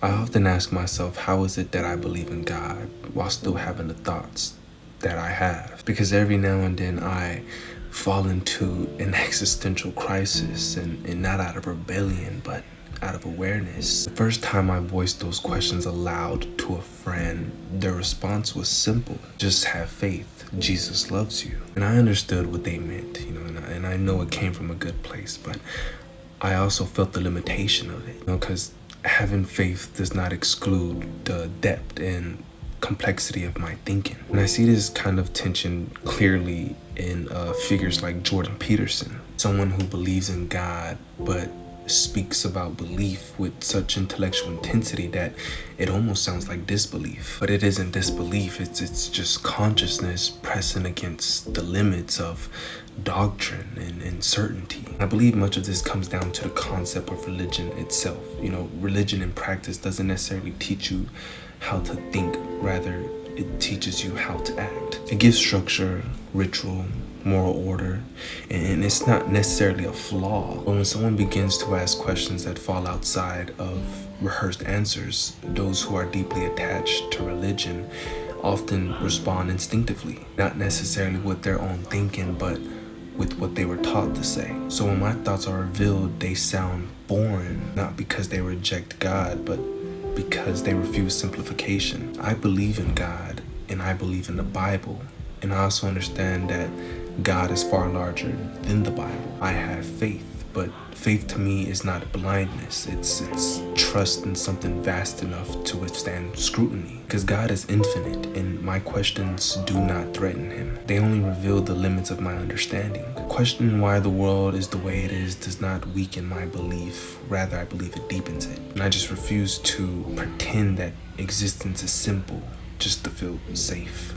I often ask myself, how is it that I believe in God while still having the thoughts that I have? Because every now and then I fall into an existential crisis, and not out of rebellion, but out of awareness. The first time I voiced those questions aloud to a friend, their response was simple: just have faith. Jesus loves you. And I understood what they meant, and I know it came from a good place, but I also felt the limitation of it, because having faith does not exclude the depth and complexity of my thinking. And I see this kind of tension clearly in figures like Jordan Peterson, someone who believes in God but speaks about belief with such intellectual intensity that it almost sounds like disbelief. But it isn't disbelief, it's just consciousness pressing against the limits of doctrine and certainty. I believe much of this comes down to the concept of religion itself. Religion in practice doesn't necessarily teach you how to think, rather it teaches you how to act. It gives structure, ritual, moral order, and it's not necessarily a flaw. But when someone begins to ask questions that fall outside of rehearsed answers, those who are deeply attached to religion often respond instinctively, not necessarily with their own thinking, but with what they were taught to say. So when my thoughts are revealed, they sound boring, not because they reject God, but because they refuse simplification. I believe in God, and I believe in the Bible, and I also understand that God is far larger than the Bible. I have faith, but faith to me is not blindness. It's trust in something vast enough to withstand scrutiny. Because God is infinite, and my questions do not threaten him. They only reveal the limits of my understanding. Questioning why the world is the way it is does not weaken my belief. Rather, I believe it deepens it. And I just refuse to pretend that existence is simple just to feel safe.